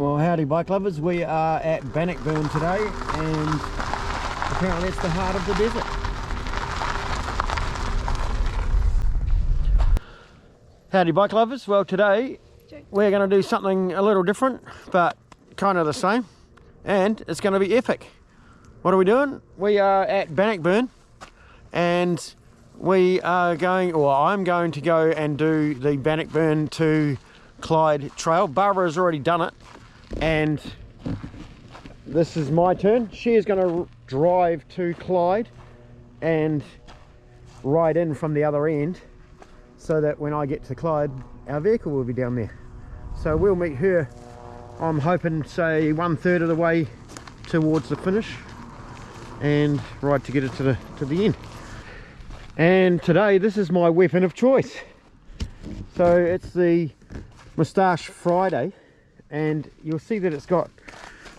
Well, howdy bike lovers, we are at Bannockburn today and apparently it's the heart of the desert. Howdy bike lovers, well today we're going to do something a little different but kind of the same, and it's going to be epic. What are we doing? We are at Bannockburn and we are going, or I'm going to go and do the Bannockburn to Clyde Trail. Barbara has already done it and this is my turn. She is going to drive to Clyde and ride in from the other end so that when I get to Clyde our vehicle will be down there. So we'll meet her, I'm hoping, say 1/3 of the way towards the finish and ride to get it to the end. And today this is my weapon of choice. So it's the Moustache Friday, and you'll see that it's got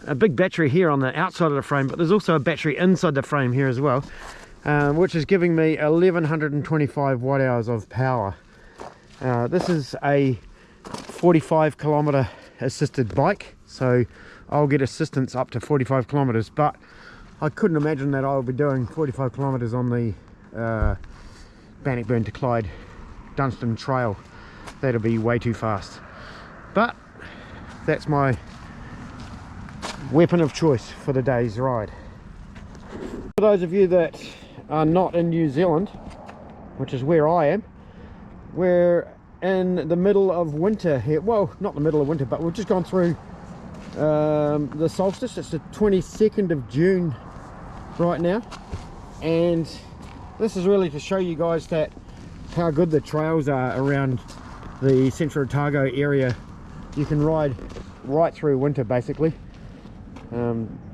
a big battery here on the outside of the frame, but there's also a battery inside the frame here as well, which is giving me 1125 watt hours of power. This is a 45 kilometer assisted bike, so I'll get assistance up to 45 kilometers, but I couldn't imagine that I'll be doing 45 kilometers on the Bannockburn to Clyde Dunstan Trail. That'll be way too fast, but that's my weapon of choice for the day's ride. For those of you that are not in New Zealand, which is where I am, we're in the middle of winter here. Well, not the middle of winter, but we've just gone through the solstice. It's the 22nd of June right now, and this is really to show you guys that how good the trails are around the Central Otago area. You can ride right through winter basically.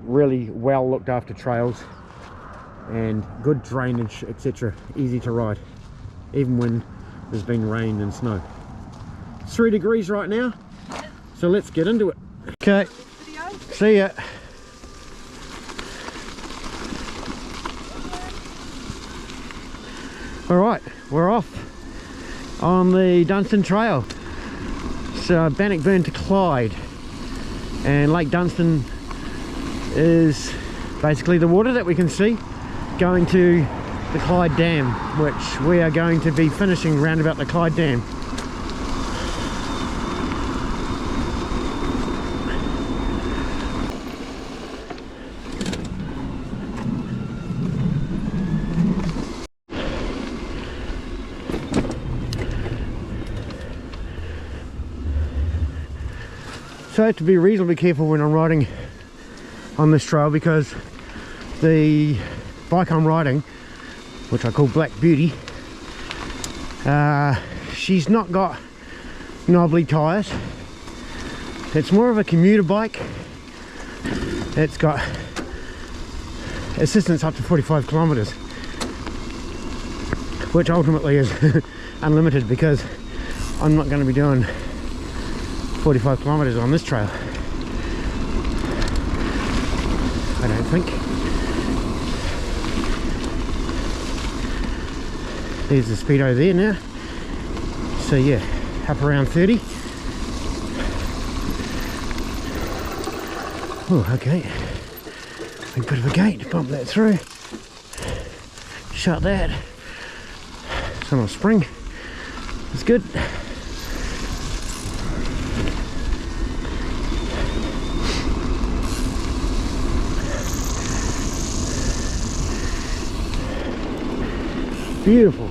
Really well looked after trails and good drainage, etc. Easy to ride even when there's been rain and snow. It's 3 degrees right now, so let's get into it. Okay, see ya. Alright, we're off on the Dunstan Trail. So Bannockburn to Clyde, and Lake Dunstan is basically the water that we can see going to the Clyde Dam, which we are going to be finishing round about the Clyde Dam. So I have to be reasonably careful when I'm riding on this trail, because the bike I'm riding, which I call Black Beauty, she's not got knobbly tyres. It's more of a commuter bike. It's got assistance up to 45 kilometers, which ultimately is unlimited, because I'm not going to be doing 45 kilometers on this trail, I don't think. There's the speedo there now, so yeah, up around 30. Oh, okay, a bit of a gate, bump that through, shut that. It's on a spring, it's good. Beautiful.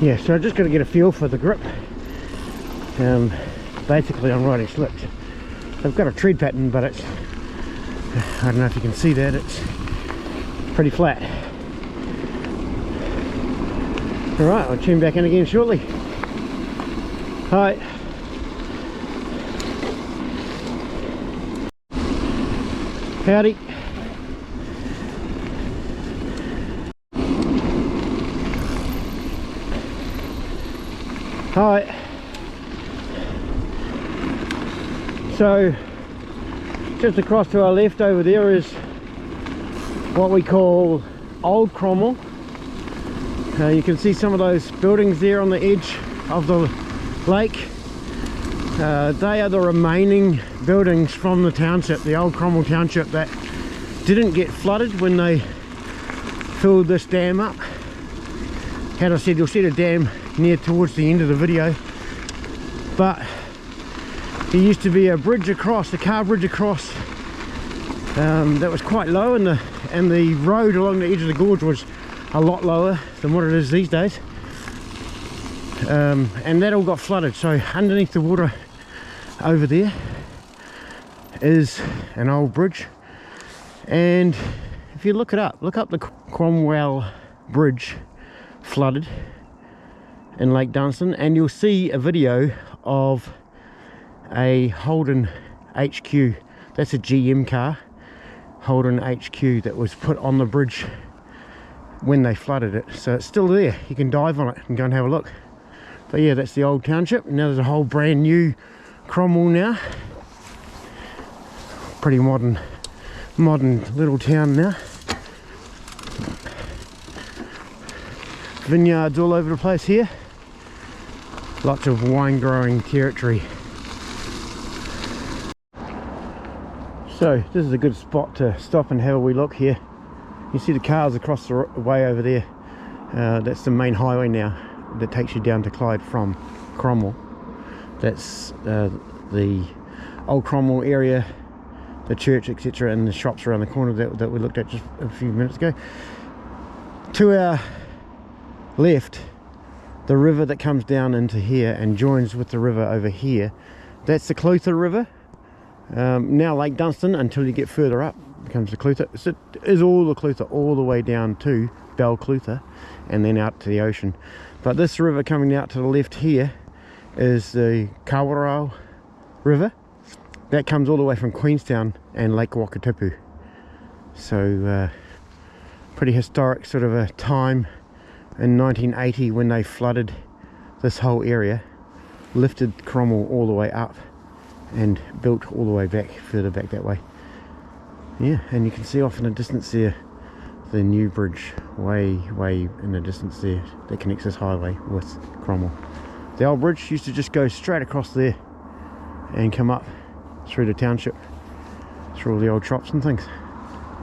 Yeah, so I'm just going to get a feel for the grip. Basically I'm riding slipped. I've got a tread pattern, but it's, I don't know if you can see that, it's pretty flat. Alright, I'll tune back in again shortly. Hi. Howdy. Hi. So just across to our left over there is what we call Old Cromwell. You can see some of those buildings there on the edge of the lake. They are the remaining buildings from the township, the old Cromwell township, that didn't get flooded when they filled this dam up. As I said, you'll see the dam near towards the end of the video, but there used to be a bridge across, a car bridge across, that was quite low, and the road along the edge of the gorge was a lot lower than what it is these days, and that all got flooded. So underneath the water over there is an old bridge, and if you look up the Cromwell Bridge flooded in Lake Dunstan, and you'll see a video of a Holden HQ. That's a GM car, Holden HQ, that was put on the bridge when they flooded it. So it's still there, you can dive on it and go and have a look. But yeah, that's the old township. Now there's a whole brand new Cromwell now. Pretty modern little town now. Vineyards all over the place here. Lots of wine growing territory. So this is a good spot to stop and have a wee look here. You see the cars across the way over there. That's the main highway now that takes you down to Clyde from Cromwell. That's the old Cromwell area, the church, etc., and the shops around the corner that we looked at just a few minutes ago. To our left, the river that comes down into here and joins with the river over here, that's the Clutha River. Now Lake Dunstan, until you get further up, becomes the Clutha. So it is all the Clutha, all the way down to Bell Clutha and then out to the ocean. But this river coming out to the left here is the Kawarau River. That comes all the way from Queenstown and Lake Wakatipu. So pretty historic sort of a time in 1980 when they flooded this whole area, lifted Cromwell all the way up and built all the way back, further back that way. Yeah, and you can see off in the distance there the new bridge way in the distance there that connects this highway with Cromwell. The old bridge used to just go straight across there and come up through the township, through all the old shops and things.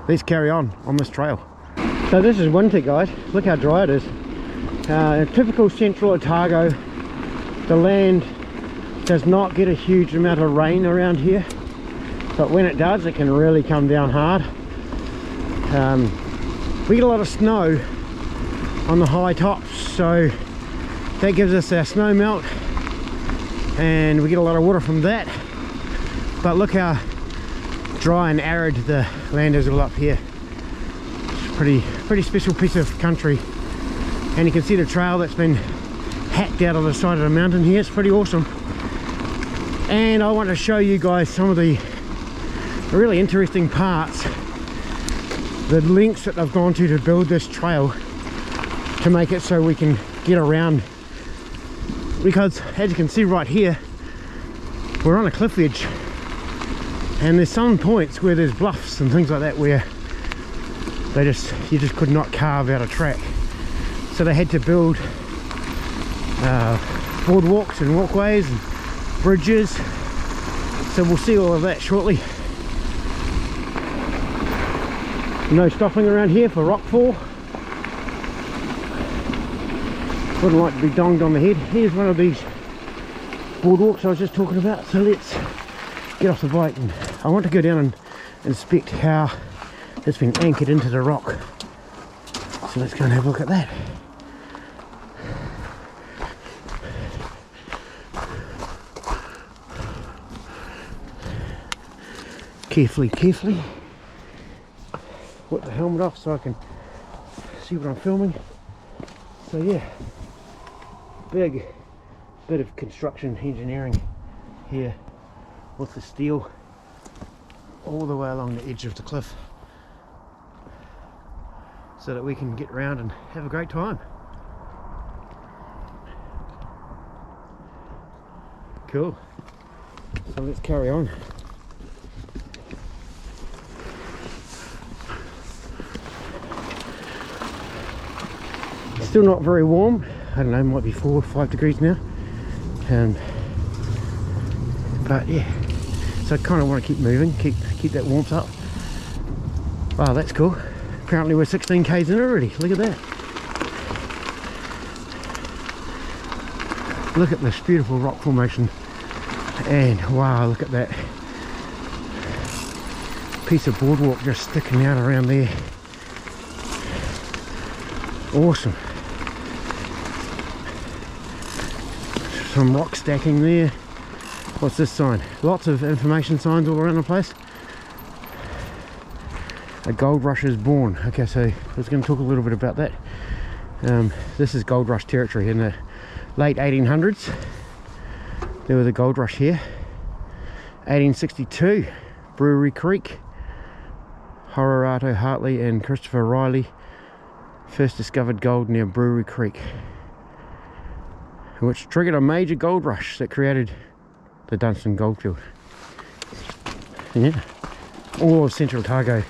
Let's carry on this trail. So this is winter, guys. Look how dry it is. Typical central Otago, the land does not get a huge amount of rain around here, but when it does, it can really come down hard. We get a lot of snow on the high tops, so that gives us our snow melt and we get a lot of water from that. But look how dry and arid the land is all up here. It's a pretty special piece of country, and you can see the trail that's been hacked out of the side of the mountain here. It's pretty awesome, and I want to show you guys some of the really interesting parts, the lengths that they've gone to build this trail to make it so we can get around, because as you can see right here, we're on a cliff edge and there's some points where there's bluffs and things like that where you just could not carve out a track, so they had to build boardwalks and walkways and bridges. So we'll see all of that shortly. No stopping around here for rockfall. Wouldn't like to be donged on the head. Here's one of these boardwalks I was just talking about. So let's get off the bike, and I want to go down and inspect how it's been anchored into the rock. So let's go and have a look at that. Carefully put the helmet off so I can see what I'm filming. So yeah, big bit of construction engineering here with the steel all the way along the edge of the cliff so that we can get around and have a great time. Cool. So let's carry on. Still not very warm. I don't know, might be 4 or 5 degrees now. But yeah, so I kind of want to keep moving, keep that warmth up. Wow, that's cool. Apparently we're 16 k's in already. Look at that. Look at this beautiful rock formation, and wow, look at that piece of boardwalk just sticking out around there. Awesome. Some rock stacking there. What's this sign? Lots of information signs all around the place. A gold rush is born. Okay, so I was going to talk a little bit about that. This is gold rush territory. In the late 1800s there was a gold rush here. 1862, Brewery Creek, Horato Hartley and Christopher Riley first discovered gold near Brewery Creek, which triggered a major gold rush that created the Dunstan goldfield. Yeah, all of Central Otago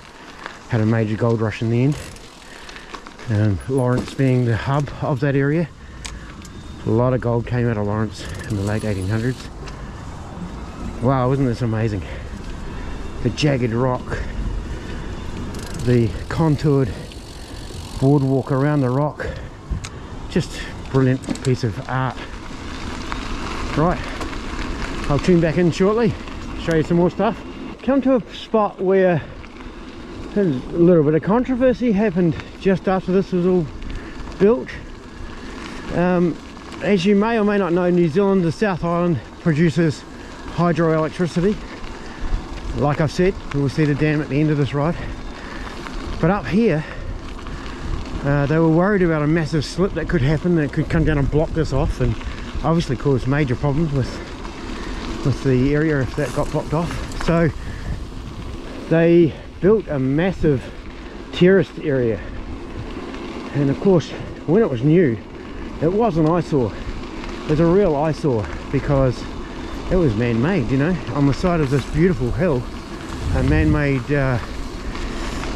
had a major gold rush in the end. Lawrence being the hub of that area. A lot of gold came out of Lawrence in the late 1800s. Wow, wasn't this amazing? The jagged rock, the contoured boardwalk around the rock, just brilliant piece of art. Right, I'll tune back in shortly, show you some more stuff. Come to a spot where a little bit of controversy happened just after this was all built. As you may or may not know, New Zealand, the South Island, produces hydroelectricity. Like I've said, we'll see the dam at the end of this ride. But up here, they were worried about a massive slip that could happen, that could come down and block this off, and obviously cause major problems with the area if that got blocked off. So they built a massive terraced area, and of course when it was new it was an eyesore. It was a real eyesore because it was man-made, you know, on the side of this beautiful hill. A man-made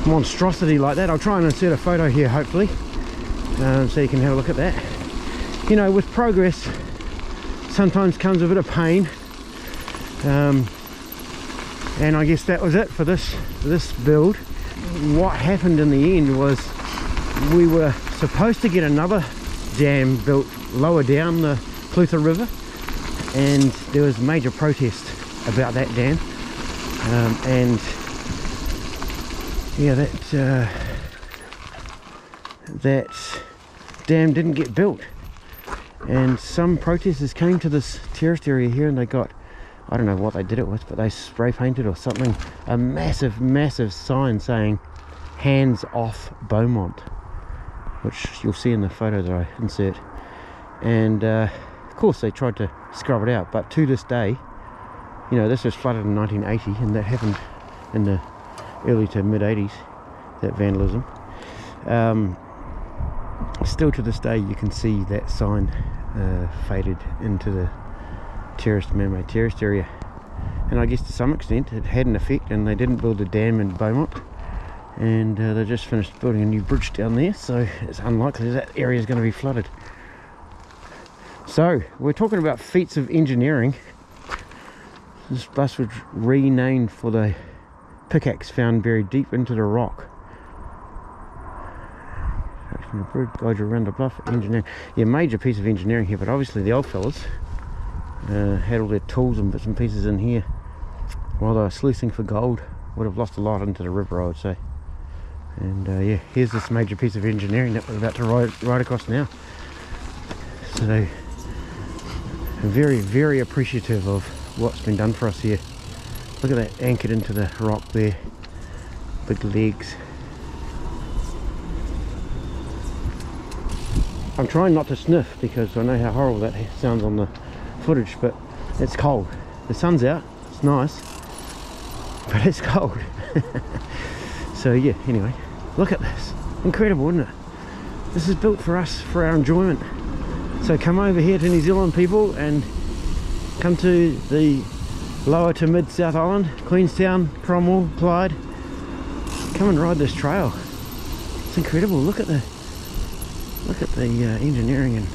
monstrosity like that. I'll try and insert a photo here hopefully, so you can have a look at that. You know, with progress sometimes comes a bit of pain, and I guess that was it for this build. What happened in the end was we were supposed to get another dam built lower down the Clutha River, and there was major protest about that dam, and yeah, that dam didn't get built, and some protesters came to this terraced area here and they got, I don't know what they did it with, but they spray painted or something a massive sign saying "Hands off Beaumont," which you'll see in the photo that I insert. And of course they tried to scrub it out, but to this day, you know, this was flooded in 1980, and that happened in the early to mid 80s, that vandalism. Still to this day you can see that sign faded into the terraced, man-made terraced area, and I guess to some extent it had an effect, and they didn't build a dam in Beaumont, and they just finished building a new bridge down there, so it's unlikely that area is going to be flooded. So we're talking about feats of engineering. This bus was renamed for the pickaxe found buried deep into the rock. The bridge guides you around the bluff. Engineering, yeah, major piece of engineering here, but obviously the old fellas had all their tools and bits and pieces in here while they were sluicing for gold. Would have lost a lot into the river, I would say. And yeah, here's this major piece of engineering that we're about to ride across now. So I'm very appreciative of what's been done for us here. Look at that, anchored into the rock there, big legs. I'm trying not to sniff because I know how horrible that sounds on the footage, but it's cold. The sun's out, it's nice, but it's cold. So yeah, anyway, look at this. Incredible, isn't it? This is built for us, for our enjoyment. So come over here to New Zealand, people, and come to the lower to mid South Island, Queenstown, Cromwell, Clyde. Come and ride this trail. It's incredible. Look at the engineering and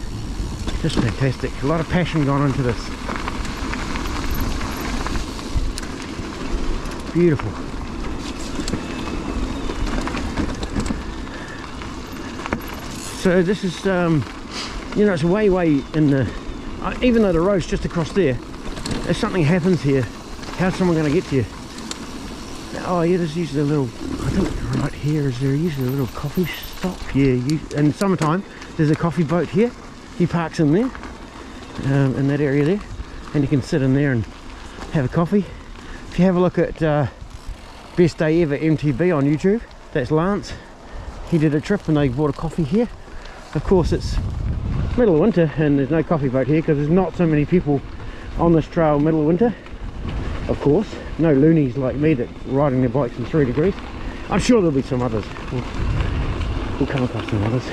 Just fantastic. A lot of passion gone into this. Beautiful. So this is, you know, it's way in the, even though the road's just across there, if something happens here, how's someone going to get to you? Oh yeah, there's usually a little, I think right here, is there usually a little coffee stop? Yeah, in summertime, there's a coffee boat here. He parks in there, in that area there, and you can sit in there and have a coffee. If you have a look at Best Day Ever MTB on YouTube, that's Lance. He did a trip and they bought a coffee here. Of course it's middle of winter and there's no coffee boat here because there's not so many people on this trail middle of winter. Of course, no loonies like me that riding their bikes in 3 degrees. I'm sure there'll be some others. We'll come across some others.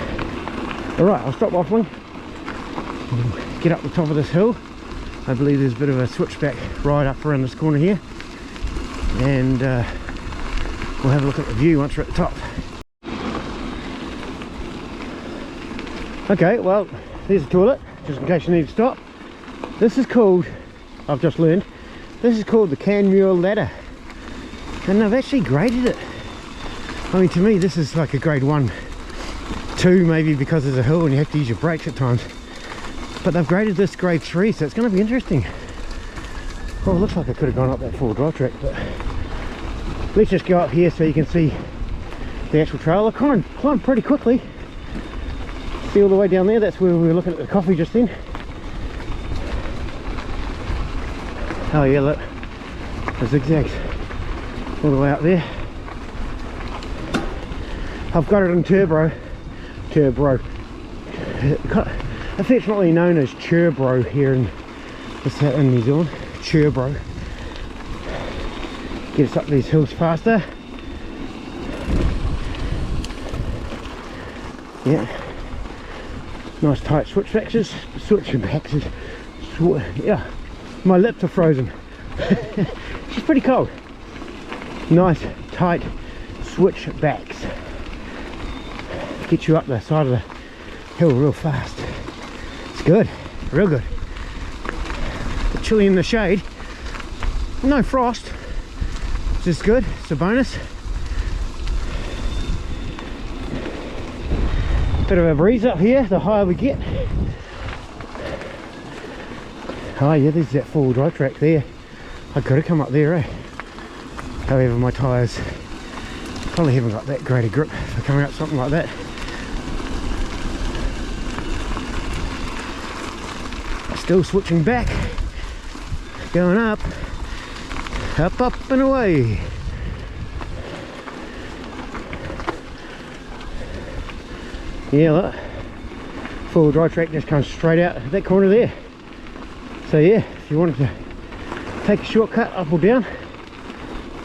Alright, I'll stop waffling. Get up the top of this hill. I believe there's a bit of a switchback right up around this corner here. And we'll have a look at the view once we're at the top. Okay, well, there's the toilet, just in case you need to stop. This is called, I've just learned, this is called the Canmure Ladder. And they've actually graded it. I mean, to me, this is like a grade 1, 2 maybe because there's a hill and you have to use your brakes at times. But they've graded this grade 3, so it's going to be interesting. Well, it looks like I could have gone up that 4-wheel drive track, but let's just go up here so you can see the actual trail. I climbed pretty quickly. See all the way down there, that's where we were looking at the coffee just then. Oh yeah, look, the zigzags all the way up there. I've got it in turbo, affectionately known as Turbro here in New Zealand. Turbo. Get us up these hills faster. Yeah. Nice tight switchbacks. Yeah. My lips are frozen. She's pretty cold. Nice tight switchbacks. Get you up the side of the hill real fast. It's good. Real good. Chilly in the shade, no frost, which is good. It's a bonus. Bit of a breeze up here the higher we get. Oh yeah, there's that 4-wheel drive track there. I could have come up there, eh? However, my tyres probably haven't got that great a grip for coming up something like that. Still switching back. Going up and away. Yeah, look, 4-wheel drive track just comes straight out that corner there. So yeah, if you wanted to take a shortcut up or down,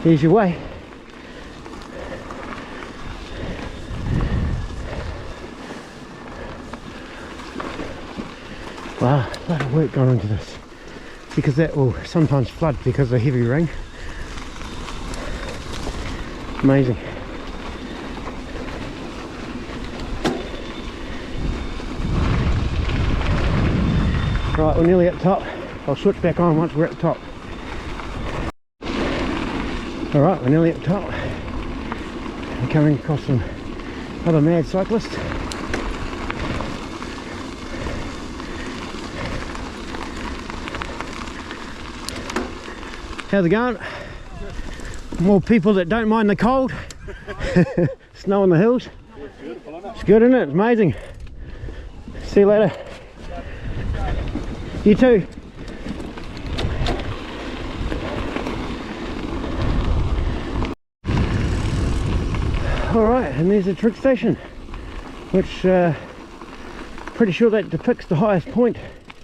here's your way. Wow, a lot of work gone into this, because that will sometimes flood because of heavy rain. Amazing. Right, we're nearly at the top. I'll switch back on once we're at the top. Alright, we're nearly at the top. We're coming across some other mad cyclists. How's it going? More people that don't mind the cold. Snow on the hills. It's good, isn't it? It's amazing. See you later. You too. Alright, and there's a trig station, which pretty sure that depicts the highest point.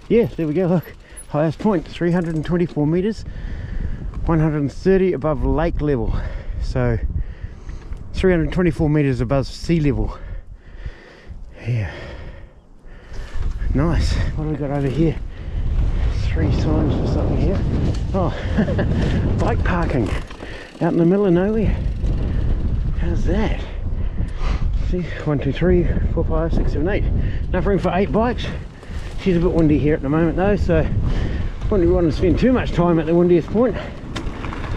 Yes, there we go, look. Highest point, 324 meters. 130 above lake level, so 324 meters above sea level. Yeah, nice. What do we got over here? 3 signs for something here. Oh, bike parking out in the middle of nowhere. How's that? See, 1, 2, 3, 4, 5, 6, 7, 8. Enough room for 8 bikes. She's a bit windy here at the moment though, so wouldn't want to spend too much time at the windiest point.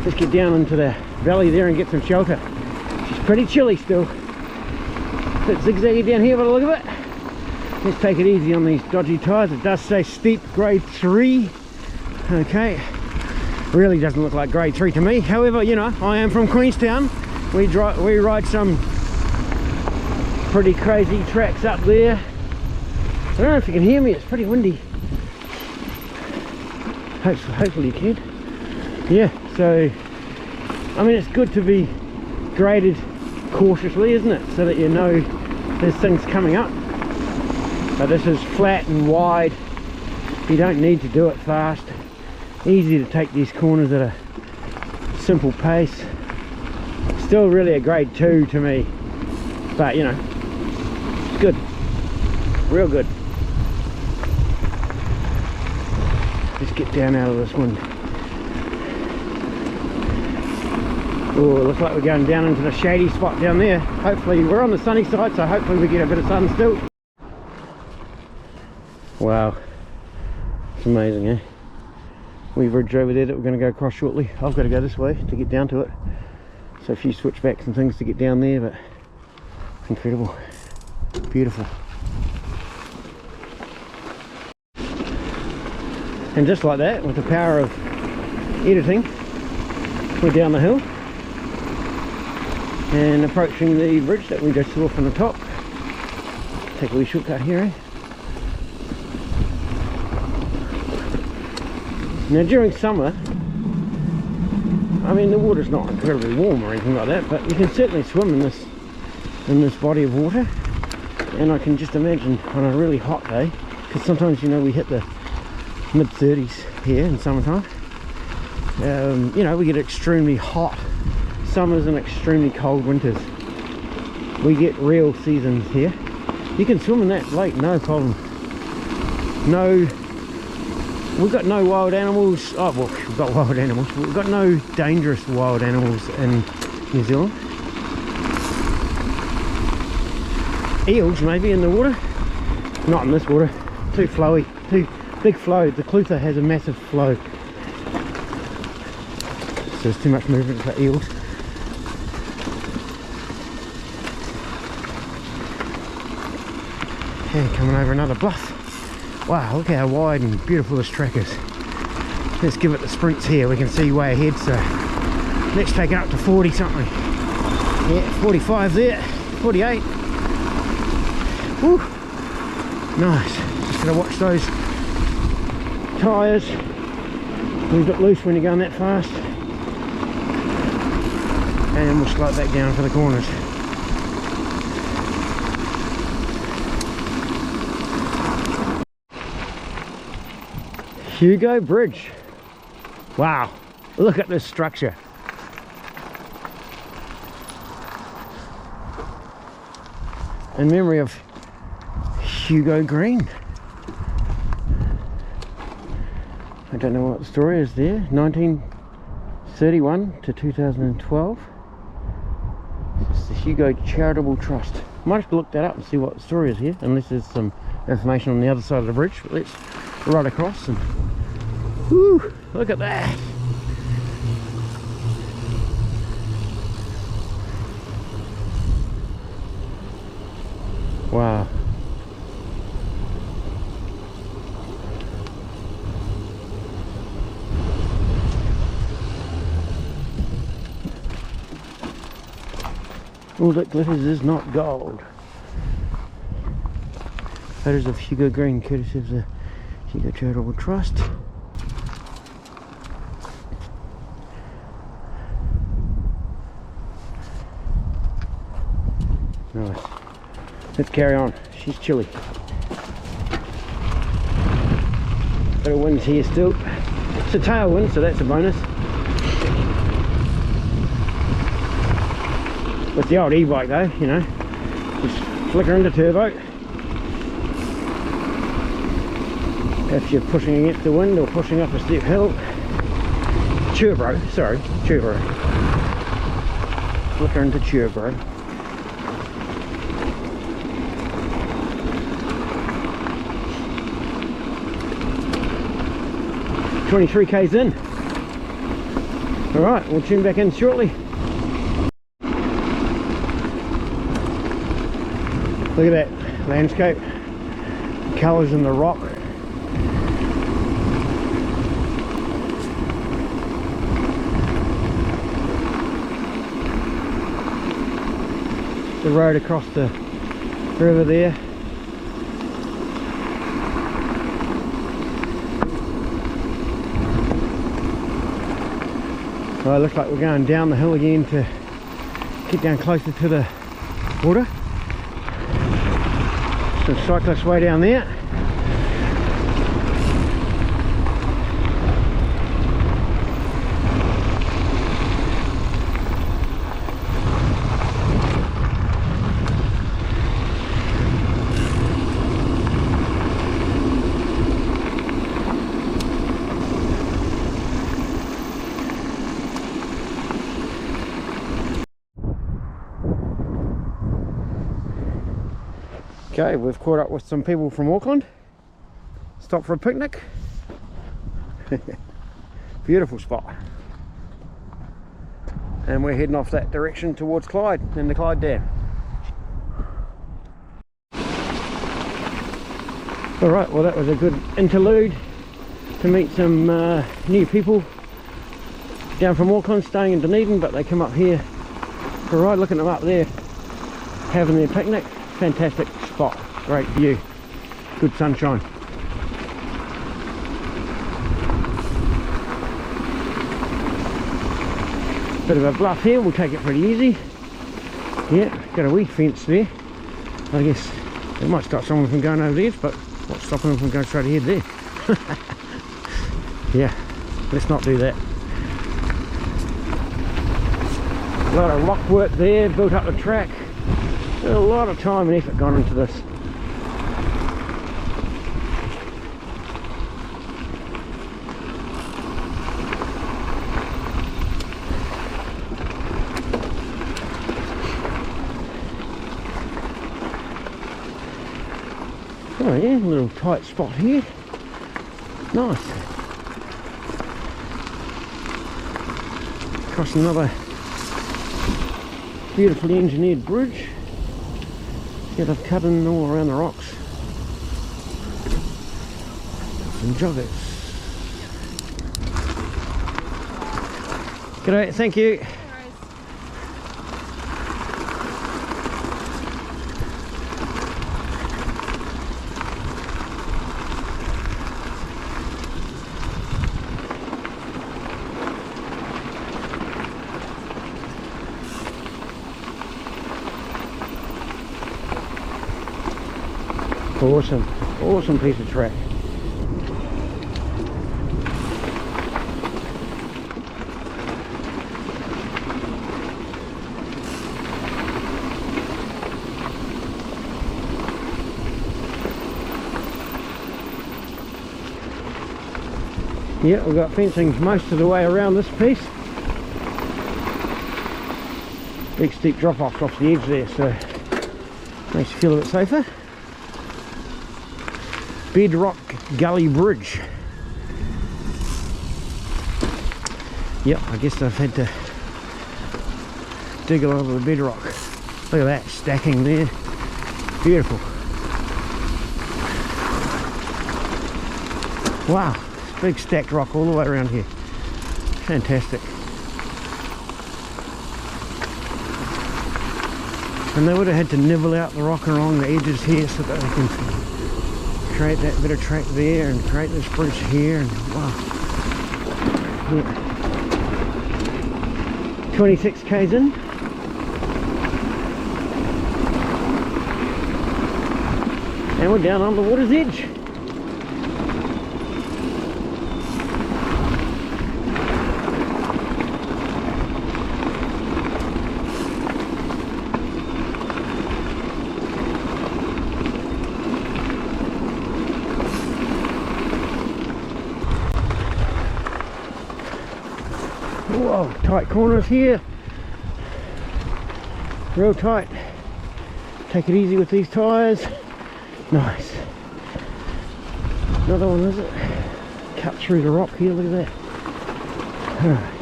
Let's get down into the valley there and get some shelter. She's pretty chilly still. A bit zigzaggy down here by the look of it. Let's take it easy on these dodgy tyres. It does say steep grade 3. Okay, really doesn't look like grade 3 to me. However, you know, I am from Queenstown. We ride some pretty crazy tracks up there. I don't know if you can hear me, it's pretty windy. Hopefully you can. Yeah, so I mean, it's good to be graded cautiously, isn't it? So that you know there's things coming up. But this is flat and wide. You don't need to do it fast. Easy to take these corners at a simple pace. Still really a grade 2 to me. But you know, it's good. Real good. Let's get down out of this wind. Oh, looks like we're going down into the shady spot down there. Hopefully, we're on the sunny side, so hopefully we get a bit of sun still. Wow, it's amazing, eh? We've ridged over there that we're going to go across shortly. I've got to go this way to get down to it. So a few switchbacks and things to get down there, but incredible, beautiful. And just like that, with the power of editing, we're down the hill and approaching the bridge that we just saw from the top. Take a wee shortcut here, eh? Now during summer, I mean the water's not incredibly warm or anything like that, but you can certainly swim in this body of water. And I can just imagine on a really hot day, because sometimes, you know, we hit the mid-30s here in summertime. You know, we get extremely hot summers and extremely cold winters. We get real seasons here. You can swim in that lake, no problem. No, we've got no wild animals. Oh, well, we've got wild animals. We've got no dangerous wild animals in New Zealand. Eels maybe in the water, not in this water. Too flowy, too big flow. The Clutha has a massive flow, so there's too much movement for eels. And coming over another bluff. Wow, look how wide and beautiful this track is. Let's give it the sprints here. We can see way ahead, so let's take it up to 40 something. Yeah, 45 there, 48. Woo, nice. Just gotta watch those tyres. A bit loose when you're going that fast. And we'll slow it back down for the corners. Hugo Bridge. Wow, look at this structure. In memory of Hugo Green. I don't know what the story is there. 1931 to 2012. It's the Hugo Charitable Trust. Might have to look that up and see what the story is here, unless there's some information on the other side of the bridge. But let's ride across and whoo, look at that. Wow. All that glitters is not gold. Photos of Hugo Green, courtesy of the Hugo Charitable Trust. Nice. Let's carry on. She's chilly. Bit of wind's here still. It's a tailwind, so that's a bonus. With the old e-bike though, you know, just flicker into turbo. If you're pushing against the wind or pushing up a steep hill. Turbo, sorry, turbo. Flicker into turbo. 23 k's in. Alright, we'll tune back in shortly. Look at that landscape, colours in the rock. The road across the river there. Well, it looks like we're going down the hill again to get down closer to the water. Some cyclist way down there. Okay, we've caught up with some people from Auckland. Stopped for a picnic. Beautiful spot. And we're heading off that direction towards Clyde and the Clyde Dam. Alright, well that was a good interlude to meet some new people down from Auckland staying in Dunedin, but they come up here for a ride. Looking at them up there having their picnic. Fantastic spot, great view, good sunshine. Bit of a bluff here, we'll take it pretty easy. Yeah, got a wee fence there. I guess it might stop someone from going over there, but what's stopping them from going straight ahead there? Yeah, let's not do that. A lot of rock work there, built up the track. A lot of time and effort gone into this. Oh yeah, a little tight spot here. Nice. Across another beautifully engineered bridge. Yeah, they've cut in all around the rocks. Some joggers. G'day, thank you. Awesome, awesome piece of track. Yeah, we've got fencing most of the way around this piece. Big steep drop off the edge there, so makes you feel a bit safer. Bedrock Gully Bridge. Yep, I guess they've had to dig a lot of the bedrock. Look at that, stacking there. Beautiful. Wow, big stacked rock all the way around here. Fantastic. And they would have had to nibble out the rock along the edges here so that they can create that bit of track there and create this bridge here, and wow. Yeah. 26 k's in. And we're down on the water's edge. Whoa, tight corners here. Real tight. Take it easy with these tyres. Nice. Another one, is it? cut through the rock here, look at that. Alright.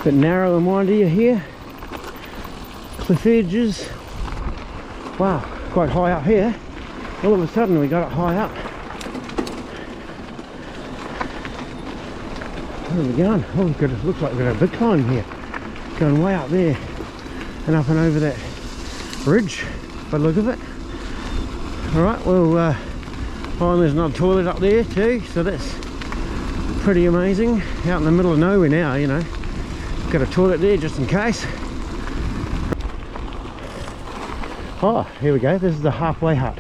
Bit narrow and windy here. Cliff edges. Wow, quite high up here. All of a sudden we got it high up. Where are we going? Oh, it looks like we've got a big climb here. Going way up there and up and over that ridge by the look of it. Alright, well, oh, there's another toilet up there too, so that's pretty amazing. Out in the middle of nowhere now, you know. Got a toilet there just in case. Oh, here we go. This is the halfway hut.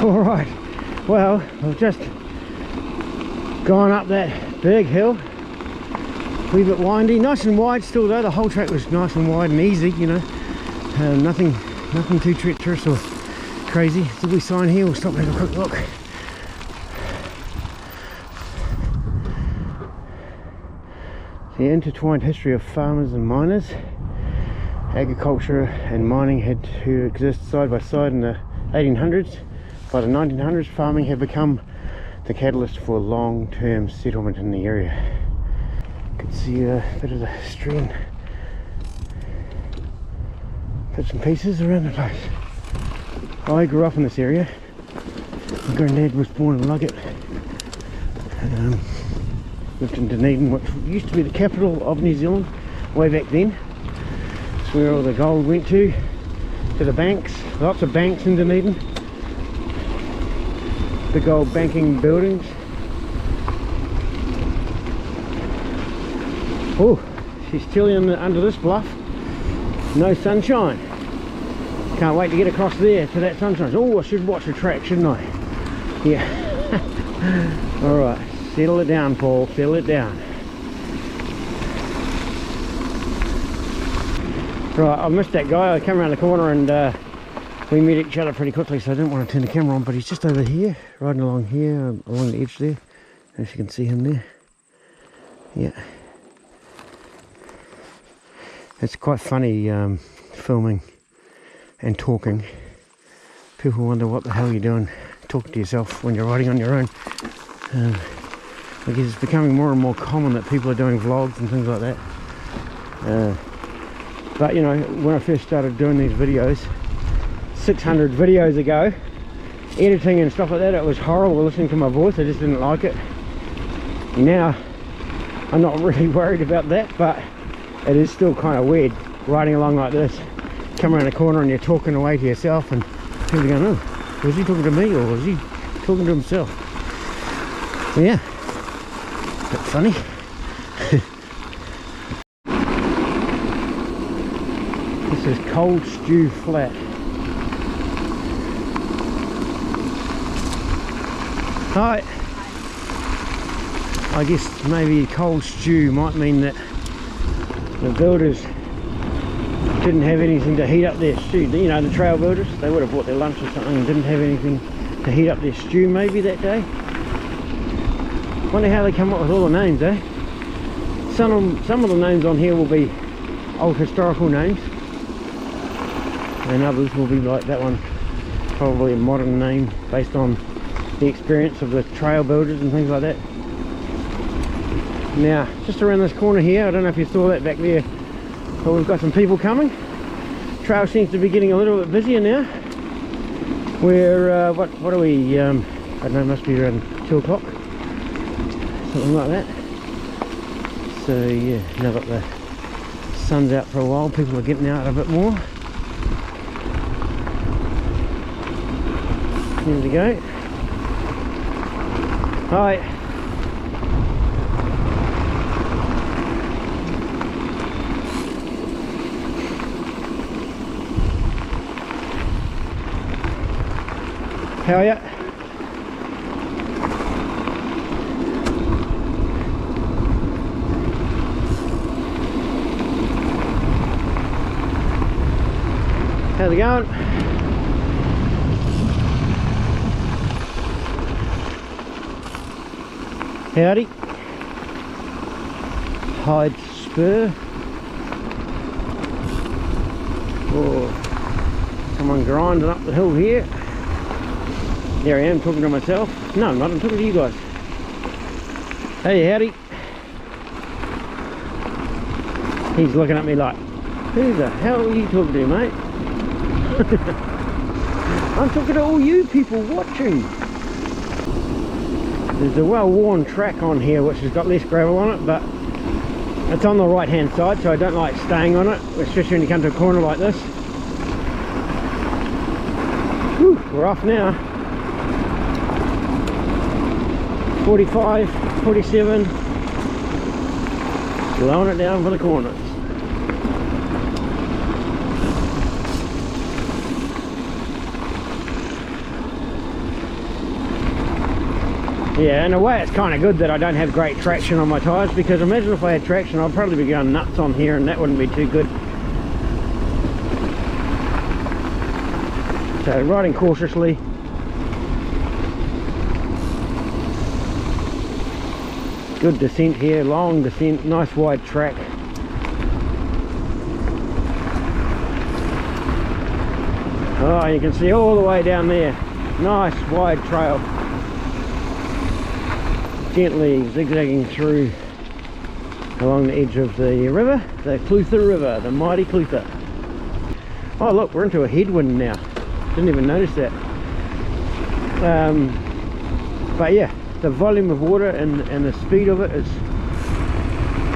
Alright, well, I've just gone up that big hill. A wee bit windy, nice and wide still though. The whole track was nice and wide and easy, you know. Nothing too treacherous or crazy. There's a wee sign here, we'll stop and have a quick look. The intertwined history of farmers and miners. Agriculture and mining had to exist side by side in the 1800s. By the 1900s, farming had become the catalyst for long-term settlement in the area. You can see a bit of the stream, bits and pieces around the place. I grew up in this area. My granddad was born in Luggett. Lived in Dunedin, which used to be the capital of New Zealand way back then. It's where all the gold went to the banks. Lots of banks in Dunedin. Big old banking buildings. Oh, she's chilly under this bluff. No sunshine. Can't wait to get across there to that sunshine. Oh, I should watch the track, shouldn't I? Yeah. Alright. Settle it down, Paul, settle it down. Right, I missed that guy. I came around the corner and we met each other pretty quickly, so I didn't want to turn the camera on, but he's just over here, riding along here, along the edge there. If you can see him there. Yeah. It's quite funny filming and talking. People wonder what the hell you're doing, talking to yourself when you're riding on your own. I guess it's becoming more and more common that people are doing vlogs and things like that. But you know, when I first started doing these videos 600 videos ago, editing and stuff like that, it was horrible listening to my voice. I just didn't like it. Now I'm not really worried about that, but it is still kind of weird riding along like this, come around the corner and you're talking away to yourself and people are going, oh, was he talking to me or was he talking to himself? Yeah, bit funny. This is Cold Stew Flat. Hi. I guess maybe cold stew might mean that the builders didn't have anything to heat up their stew. You know, the trail builders, they would have bought their lunch or something and didn't have anything to heat up their stew maybe that day. Wonder how they come up with all the names, eh? Some of the names on here will be old historical names, and others will be like that one, probably a modern name based on the experience of the trail builders and things like that. Now, just around this corner here, I don't know if you saw that back there, but we've got some people coming. Trail seems to be getting a little bit busier now. We're, what are we, I don't know, must be around 2 o'clock, something like that. So yeah, now that the sun's out for a while, people are getting out a bit more. Here we go. Hi. How are you? How's it going? Howdy. Hyde Spur. Oh, someone grinding up the hill here. There I am talking to myself. No, I'm not. I'm talking to you guys. Hey, howdy. He's looking at me like, who the hell are you talking to, mate? I'm talking to all you people watching. There's a well-worn track on here which has got less gravel on it, but it's on the right hand side, so I don't like staying on it, especially when you come to a corner like this. Whew, we're off now. 45, 47, slowing it down for the corners. Yeah, in a way it's kind of good that I don't have great traction on my tyres, because imagine if I had traction I'd probably be going nuts on here and that wouldn't be too good. So riding cautiously. Good descent here, long descent, nice wide track. Oh, you can see all the way down there. Nice wide trail. Gently zigzagging through along the edge of the river, the Clutha River, the mighty Clutha. Oh look, we're into a headwind now. Didn't even notice that. But yeah, the volume of water and the speed of it is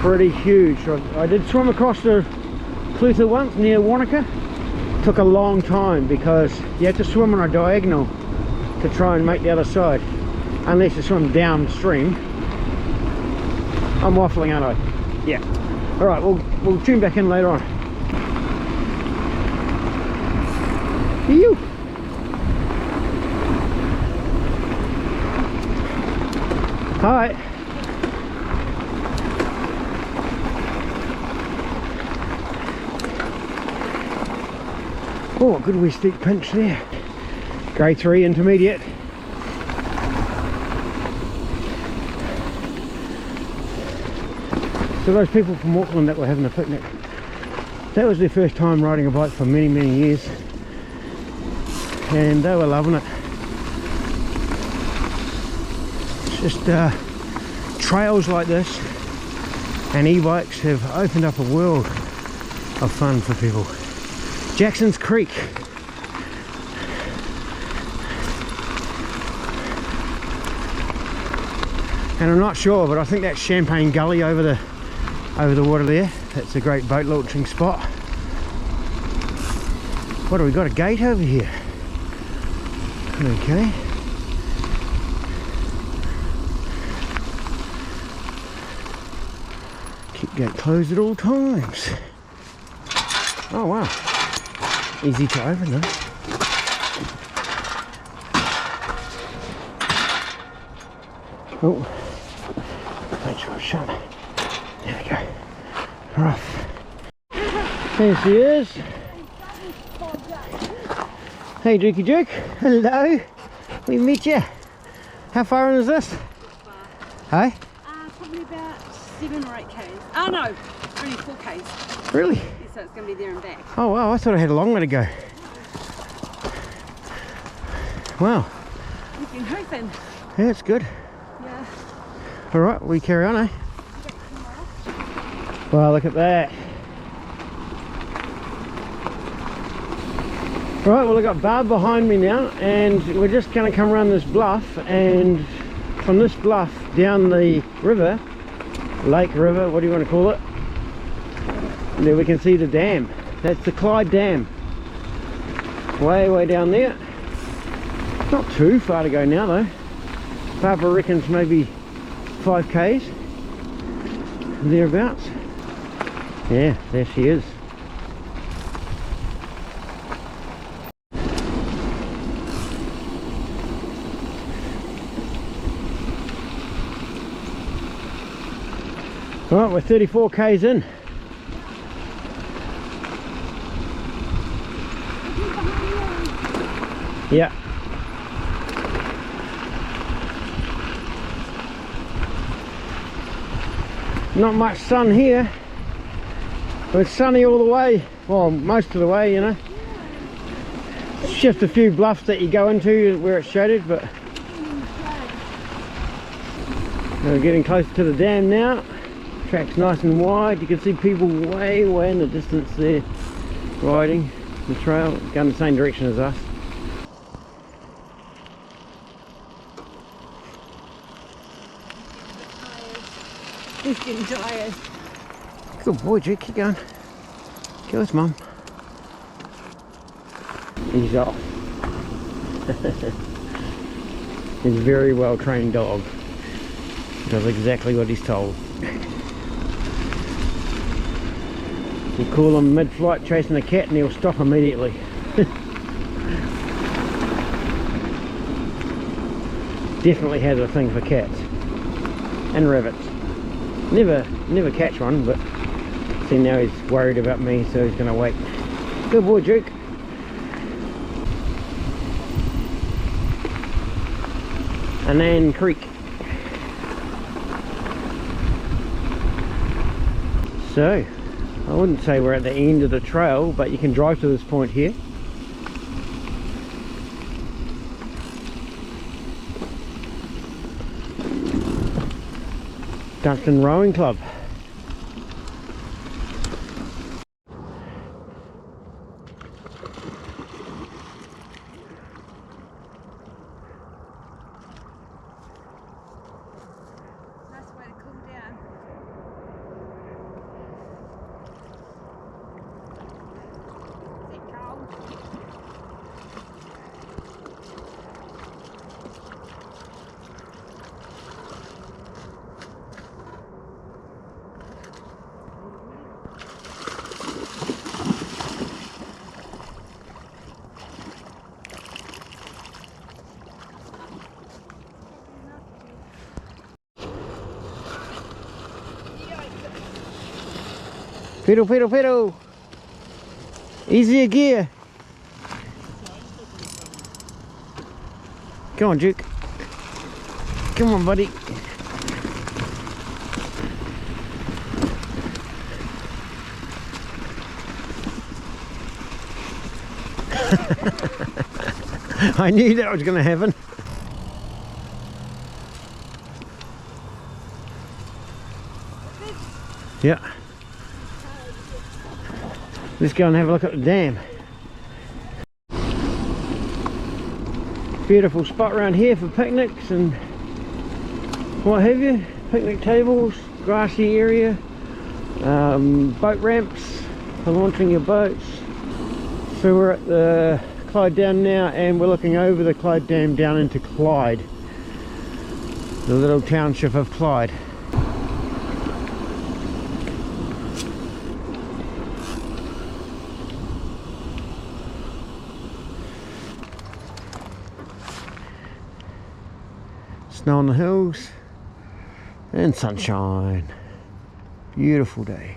pretty huge. I did swim across the Clutha once near Wanaka. Took a long time because you had to swim on a diagonal to try and make the other side. Unless you swim downstream. I'm waffling, aren't I? Yeah. Alright, we'll tune back in later on. Ew. Hi. Oh, a good wee steep pinch there. Grade 3 intermediate. So those people from Auckland that were having a picnic, that was their first time riding a bike for many, many years, and they were loving it. It's just trails like this and e-bikes have opened up a world of fun for people. Jackson's Creek. And I'm not sure, but I think that's Champagne Gully over the water there. That's a great boat launching spot. What do we got? A gate over here. Okay. Keep gate closed at all times. Oh wow. Easy to open though. Oh. Make sure it's shut. There we go. Rough. There she is. Hey Dookie Duke. Hello. We met you. How far in is this? Hey? Probably about 7 or 8 k's. Oh no, only 4 k's. Really? Yeah, so it's going to be there and back. Oh wow, I thought I had a long way to go. Wow. You've been hoping. Yeah, it's good. Yeah. Alright, we carry on, eh? Wow, look at that. Right, well, I've got Barb behind me now, and we're just going to come around this bluff, and from this bluff down the river, Lake River, what do you want to call it? And there we can see the dam. That's the Clyde Dam. Way down there. Not too far to go now though. Barbara reckons maybe 5 k's. Thereabouts. Yeah, there she is. Right, we're 34 k's in. Yeah. Not much sun here. It's sunny all the way, well, most of the way, you know. It's just a few bluffs that you go into where it's shaded, but we're getting closer to the dam now. Track's nice and wide. You can see people way in the distance there riding the trail, going the same direction as us. He's getting tired. Good boy, Duke, keep going. Go with Mum. He's off. He's a very well trained dog. Does exactly what he's told. You call him mid-flight chasing a cat and he'll stop immediately. Definitely has a thing for cats and rabbits. Never catch one, but see, now he's worried about me, so he's gonna wait. Good boy, Duke. Annan Creek. So, I wouldn't say we're at the end of the trail, but you can drive to this point here. Dunstan Rowing Club. Nice way to cool down. Is it cold? Pedal, pedal, pedal. Easier gear. Come on, Duke. Come on, buddy. I knew that was going to happen. Yeah. Let's go and have a look at the dam. Beautiful spot around here for picnics and what have you. Picnic tables, grassy area, boat ramps for launching your boats. So we're at the Clyde Dam now, and we're looking over the Clyde Dam down into Clyde, the little township of Clyde. Snow on the hills and sunshine. Beautiful day.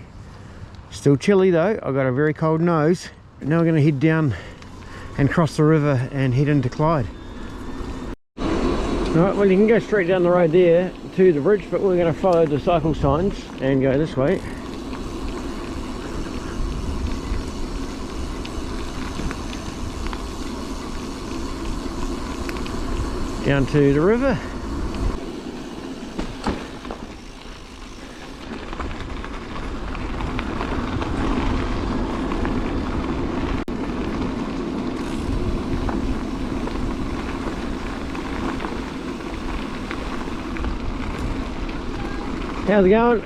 Still chilly though. I've got a very cold nose. Now we're going to head down and cross the river and head into Clyde. Alright, well, you can go straight down the road there to the bridge, but we're going to follow the cycle signs and go this way. Down to the river. How's it going?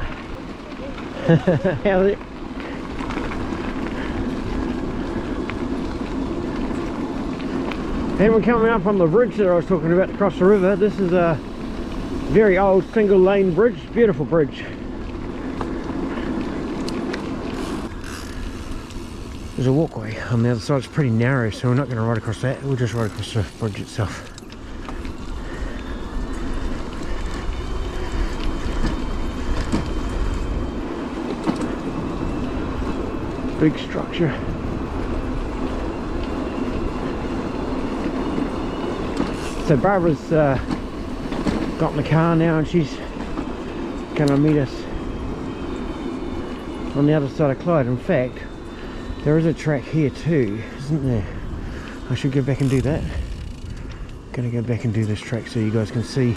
How's it? And we're coming up on the bridge that I was talking about to cross the river. This is a very old single lane bridge, beautiful bridge. There's a walkway on the other side. It's pretty narrow, so we're not going to ride across that. We'll just ride across the bridge itself. Big structure. So Barbara's got in the car now and she's going to meet us on the other side of Clyde. In fact, there is a track here too, isn't there? I should go back and do that. Gonna go back and do this track so you guys can see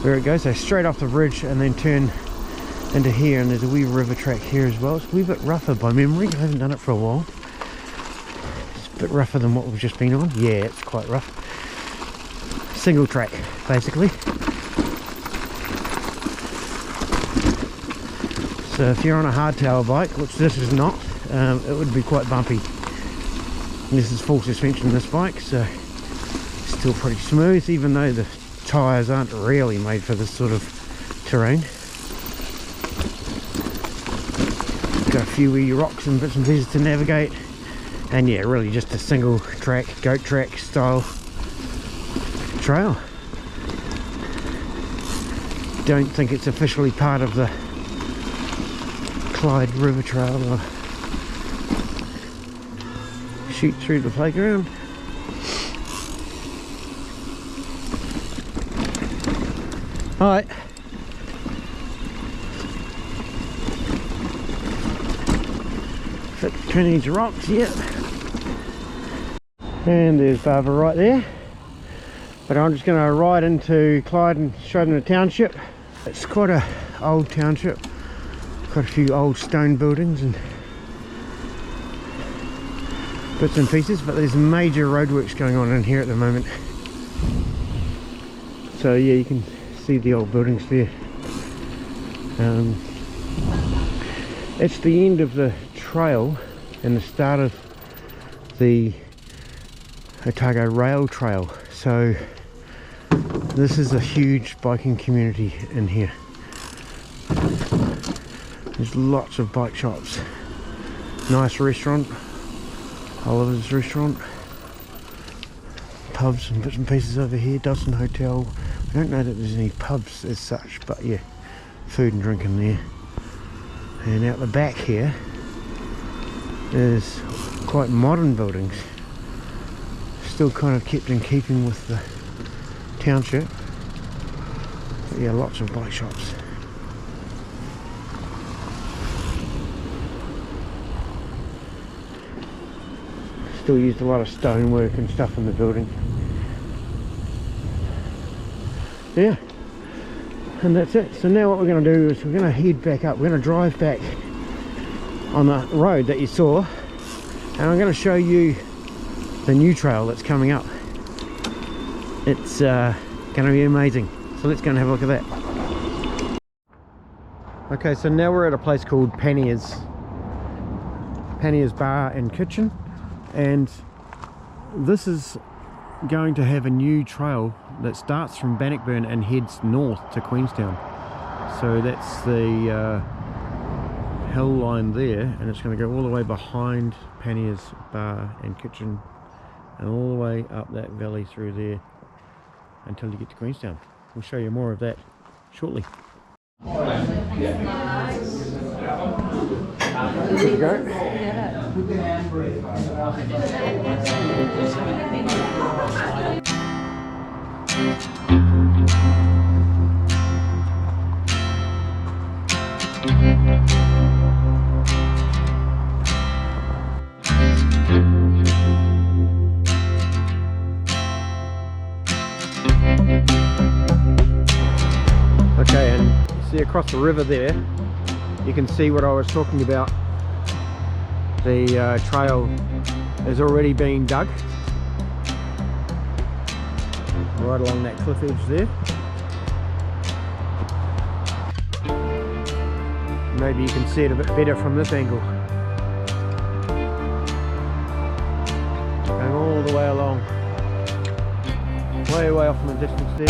where it goes. So straight off the bridge and then turn into here, and there's a wee river track here as well. It's a wee bit rougher by memory. I haven't done it for a while. It's a bit rougher than what we've just been on. Yeah, it's quite rough. Single track, basically. So if you're on a hardtail bike, which this is not, it would be quite bumpy. And this is full suspension, this bike, so it's still pretty smooth, even though the tyres aren't really made for this sort of terrain. Got a few wee rocks and bits and pieces to navigate, and yeah, really just a single track, goat track style trail. Don't think it's officially part of the Clyde River Trail or shoot through the playground. Alright. Fit between these rocks, yep. And there's Barbara right there. But I'm just going to ride into Clyde and show them the township. It's quite a old township. Quite a few old stone buildings and bits and pieces, but there's major roadworks going on in here at the moment. So yeah, you can see the old buildings there. It's the end of the trail and the start of the Otago Rail Trail. So this is a huge biking community in here. There's lots of bike shops. Nice restaurant, Oliver's restaurant. Pubs and bits and pieces over here. Dunstan Hotel. I don't know that there's any pubs as such, but yeah, food and drink in there. And out the back here is quite modern buildings. Still kind of kept in keeping with the township. But yeah, lots of bike shops. Still used a lot of stonework and stuff in the building. Yeah, and that's it. So now what we're going to do is we're going to head back up. We're going to drive back on the road that you saw, and I'm going to show you the new trail that's coming up. It's going to be amazing. So let's go and have a look at that. Okay, so now we're at a place called Panniers Bar and Kitchen, and this is going to have a new trail that starts from Bannockburn and heads north to Queenstown. So that's the hill line there, and it's going to go all the way behind Panniers Bar and Kitchen and all the way up that valley through there until you get to Queenstown. We'll show you more of that shortly. There we go. Okay, and see across the river there, you can see what I was talking about. The trail has already been dug right along that cliff edge there. Maybe you can see it a bit better from this angle. Going all the way along, way off in the distance there.